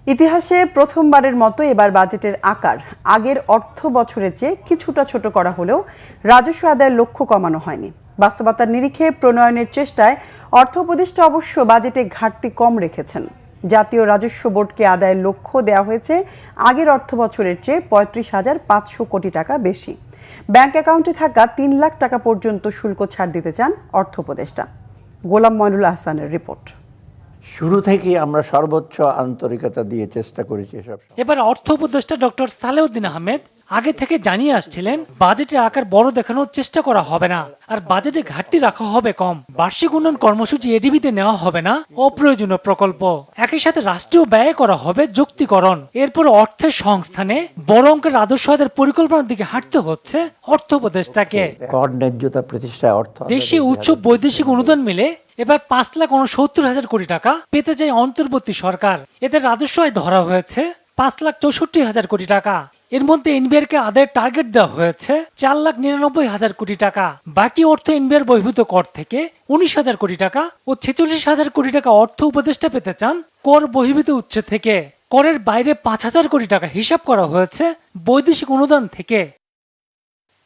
ইতিহাসে প্রথমবারের মতো এবার বাজেটের আকার আগের অর্থ বছরের চেয়ে কিছুটা ছোট করা হলেও রাজস্ব আদায়ের লক্ষ্য কমানো হয়নি। বাস্তবতার নিরিখে প্রণয়নের চেষ্টায় অর্থ উপদেষ্টা অবশ্য বাজেটে ঘাটতি কম রেখেছেন। জাতীয় রাজস্ব বোর্ডকে আদায়ের লক্ষ্য দেওয়া হয়েছে আগের অর্থ বছরের চেয়ে ৩৫,৫০০ কোটি টাকা বেশি। ব্যাংক অ্যাকাউন্টে থাকা ৩ লাখ টাকা পর্যন্ত শুল্ক ছাড় দিতে চান অর্থ উপদেষ্টা। গোলাম মঈনুল আহসানের রিপোর্ট। শুরু থেকেই আমরা সর্বোচ্চ আন্তরিকতা দিয়ে চেষ্টা করেছি এসব। এবার অর্থ উপদেষ্টা ডক্টর সালেউদ্দিন আহমেদ আগে থেকে জানিয়ে আসছিলেন বাজেটের আকার বড় দেখানোর চেষ্টা করা হবে না, আর বাজেটে ঘাটতি রাখা হবে কম। বার্ষিক উন্নয়ন কর্মসূচি এডিবিতে নেওয়া হবে না অপ্রয়োজনীয় প্রকল্প। একই সাথে রাষ্ট্রীয় ব্যয় করা হবে যুক্তিকরণ। এরপর অর্থের সংস্থানে বড় অঙ্কের রাজস্ব আদায়ের পরিকল্পনার দিকে হাঁটতে হচ্ছে অর্থ উপদেষ্টাকে। কর ন্যায্যতা প্রতিষ্ঠায় অর্থ দেশীয় উচ্চ বৈদেশিক অনুদান মিলে এবার ৫,৬৯,০০০ কোটি টাকা পেতে যায় অন্তর্বর্তী সরকার। এতে রাজস্ব আয় ধরা হয়েছে ৫,৬৪,০০০ কোটি টাকা। এর মধ্যে এনবিআর কে আদায়ের টার্গেট দেওয়া হয়েছে ৪,৯৯,০০০ কোটি টাকা। বাকি অর্থ এনবিআর বহির্ভূত কর থেকে ১৯,০০০ কোটি টাকা ও ৪৬,০০০ কোটি টাকা অর্থ উপদেষ্টা পেতে চান কর বহির্ভূত উৎস থেকে। করের বাইরে ৫,০০০ কোটি টাকা হিসাব করা হয়েছে বৈদেশিক অনুদান থেকে।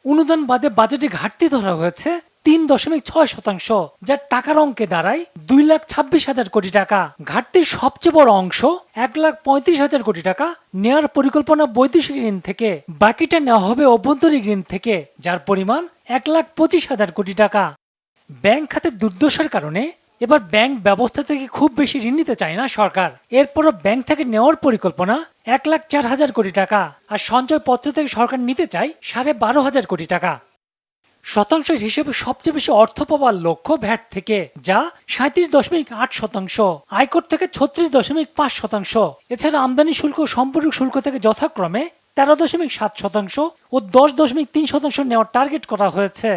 অনুদান বাদে বাজেটে ঘাটতি ধরা হয়েছে ৩.৬%, যার টাকার অঙ্কে দাঁড়ায় ২,২৬,০০০ কোটি টাকা। ঘাটতির সবচেয়ে বড় অংশ ১,৩৫,০০০ কোটি টাকা নেওয়ার পরিকল্পনা বৈদেশিক ঋণ থেকে। বাকিটা নেওয়া হবে অভ্যন্তরীণ ঋণ থেকে, যার পরিমাণ ১,২৫,০০০ কোটি টাকা। ব্যাংক খাতের দুর্দশার কারণে এবার ব্যাংক ব্যবস্থা থেকে খুব বেশি ঋণ নিতে চায় না সরকার। এরপরও ব্যাংক থেকে নেওয়ার পরিকল্পনা ১,০৪,০০০ কোটি টাকা, আর সঞ্চয়পত্র থেকে সরকার নিতে চায় ১২,৫০০ কোটি টাকা। শতাংশের হিসেবে সবচেয়ে বেশি অর্থ পাওয়ার লক্ষ্য ভ্যাট থেকে, যা ৩৭.৮%, আয়কর থেকে ৩৬.৫%। এছাড়া আমদানি শুল্ক ও সম্পর্ক শুল্ক থেকে যথাক্রমে ১৩.৭% ও ১০.৩% নেওয়ার টার্গেট করা হয়েছে।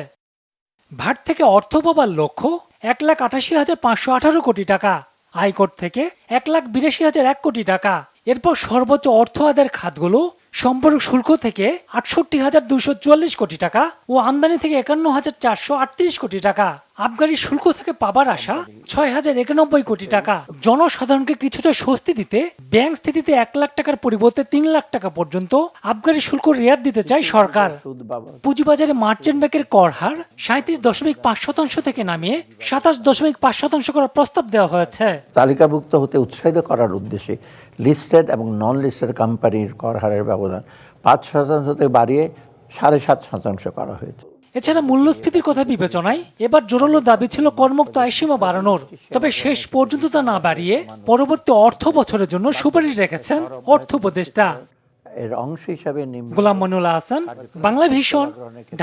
ভ্যাট থেকে অর্থ পাওয়ার লক্ষ্য ১,৮৮,৫১৮ কোটি টাকা, আয়কর থেকে ১,৮২,০০১ কোটি টাকা। এরপর সর্বোচ্চ অর্থ আদায়ের খাতগুলো সম্পর্ক শুল্ক থেকে ৬৮,২৪৪ কোটি টাকা ও আমদানি থেকে ৫১,৪৩৮ কোটি টাকা। আবগারি শুল্ক থেকে পাবার আশা ৬,০৯১ কোটি টাকা। জনসাধারণকে কিছুটা স্বস্তি দিতে ব্যাংক স্থিতিতে ১ লাখ টাকার পরিবর্তে ৩ লাখ টাকা পর্যন্ত আবগারি শুল্ক রেয়াত দিতে চায় সরকার। পুঁজিবাজারে মার্চেন্ট ব্যাংকের কর হার ৩৭.৫% থেকে নামিয়ে ২৭.৫% করার প্রস্তাব দেওয়া হয়েছে। তালিকাভুক্ত হতে উৎসাহিত করার উদ্দেশ্যে লিস্টেড এবং নন লিস্টেড কোম্পানির কর হারের ব্যবধান ৫% থেকে বাড়িয়ে ৭.৫% করা হয়েছে। এছাড়া মূল্যস্ফীতির কথা বিবেচনায় এবার জোরালো দাবি ছিল করমুক্ত আয়সীমা বাড়ানোর, তবে শেষ পর্যন্ত তা না বাড়িয়ে পরবর্তী অর্থ বছরের জন্য সুপারিশ রেখেছেন অর্থ উপদেষ্টা। এর অংশ হিসাবে গোলাম মঈনুল আহসান, বাংলা ভিশন,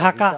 ঢাকা।